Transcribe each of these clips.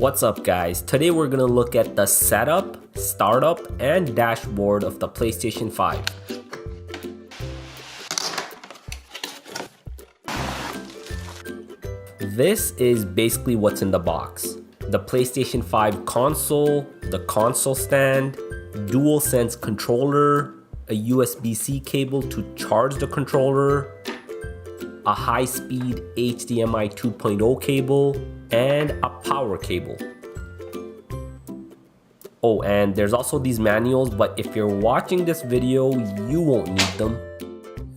What's up guys, today we're gonna look at the setup, startup, and dashboard of the PlayStation 5. This is basically what's in the box. The PlayStation 5 console, the console stand, DualSense controller, a USB-C cable to charge the controller, a high-speed HDMI 2.0 cable, and a power cable. Oh, and there's also these manuals, but if you're watching this video, you won't need them.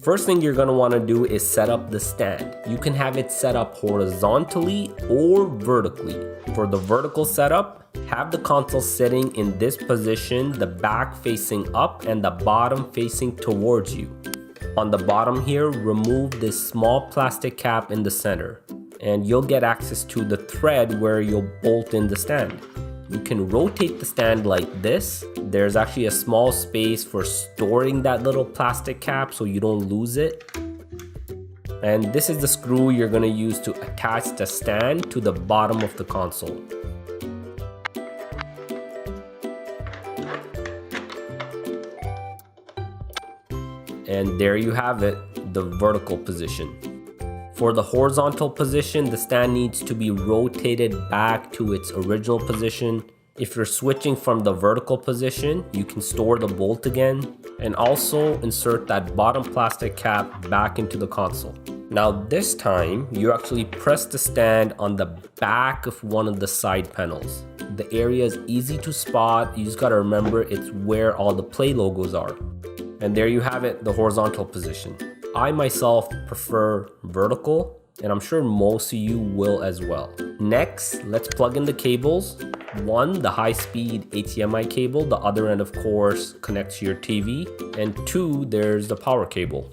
First thing you're gonna wanna do is set up the stand. You can have it set up horizontally or vertically. For the vertical setup, have the console sitting in this position, the back facing up and the bottom facing towards you. On the bottom here, remove this small plastic cap in the center, and you'll get access to the thread where you'll bolt in the stand. You can rotate the stand like this. There's actually a small space for storing that little plastic cap so you don't lose it. And this is the screw you're gonna use to attach the stand to the bottom of the console. And there you have it, the vertical position. For the horizontal position, the stand needs to be rotated back to its original position. If you're switching from the vertical position, you can store the bolt again and also insert that bottom plastic cap back into the console. Now this time, you actually press the stand on the back of one of the side panels. The area is easy to spot. You just gotta remember it's where all the Play logos are. And there you have it, the horizontal position. I myself prefer vertical, and I'm sure most of you will as well. Next, let's plug in the cables. One, the high-speed HDMI cable. The other end, of course, connects to your TV. And two, there's the power cable.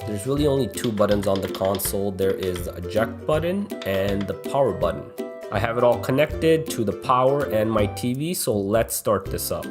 There's really only two buttons on the console. There is the eject button and the power button. I have it all connected to the power and my TV, so let's start this up.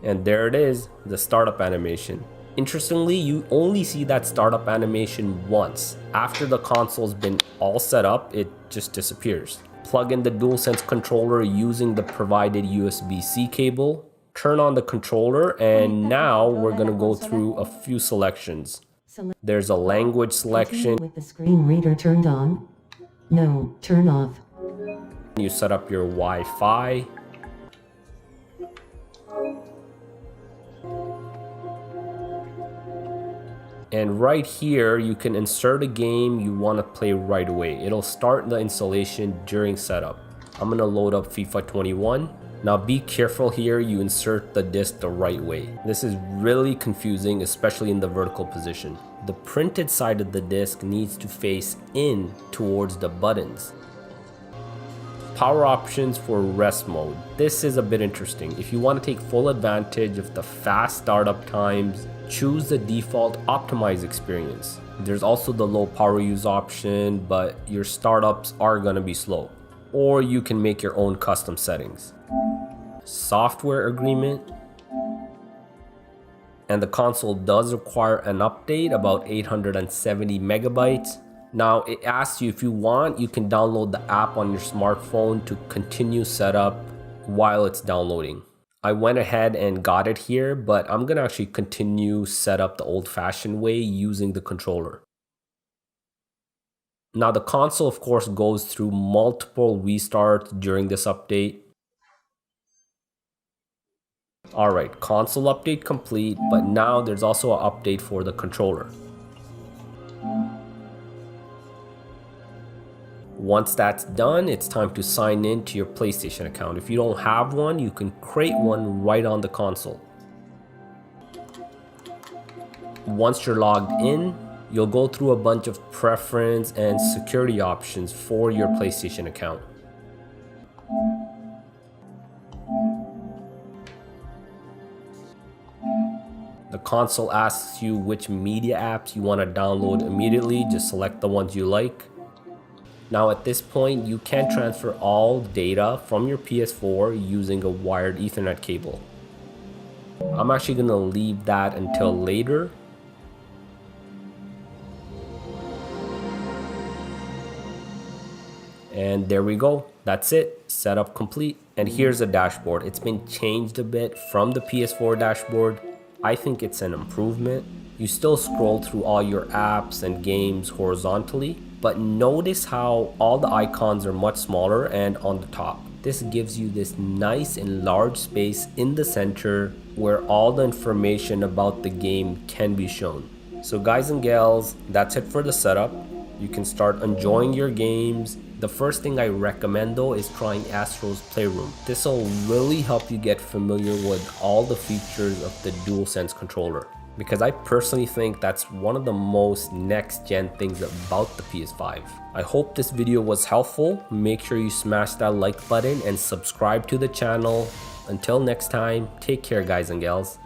And there it is, the startup animation. Interestingly, you only see that startup animation once. After the console's been all set up, it just disappears. Plug in the DualSense controller using the provided USB-C cable. Turn on the controller, and now we're gonna go through a few selections. There's a language selection. With the screen reader turned on. No, turn off. You set up your Wi-Fi. And right here, you can insert a game you want to play right away. It'll start the installation during setup. I'm going to load up FIFA 21. Now be careful here, you insert the disc the right way. This is really confusing, especially in the vertical position. The printed side of the disc needs to face in towards the buttons. Power options for rest mode. This is a bit interesting. If you want to take full advantage of the fast startup times, choose the default optimized experience. There's also the low power use option, but your startups are gonna be slow. Or you can make your own custom settings. Software agreement. And the console does require an update, about 870 megabytes. Now it asks you if you want, you can download the app on your smartphone to continue setup while it's downloading. I went ahead and got it here, but I'm gonna actually continue set up the old-fashioned way using the controller. Now the console of course goes through multiple restarts during this update. Alright, console update complete, but now there's also an update for the controller. Once that's done, it's time to sign in to your PlayStation account. If you don't have one, you can create one right on the console. Once you're logged in, you'll go through a bunch of preference and security options for your PlayStation account. The console asks you which media apps you want to download immediately. Just select the ones you like. Now at this point, you can transfer all data from your PS4 using a wired Ethernet cable. I'm actually going to leave that until later. And there we go. That's it. Setup complete. And here's the dashboard. It's been changed a bit from the PS4 dashboard. I think it's an improvement. You still scroll through all your apps and games horizontally, but notice how all the icons are much smaller and on the top. This gives you this nice and large space in the center where all the information about the game can be shown. So guys and gals, that's it for the setup. You can start enjoying your games. The first thing I recommend though is trying Astro's Playroom. This will really help you get familiar with all the features of the DualSense controller, because I personally think that's one of the most next gen things about the PS5. I hope this video was helpful. Make sure you smash that like button and subscribe to the channel. Until next time, take care guys and gals.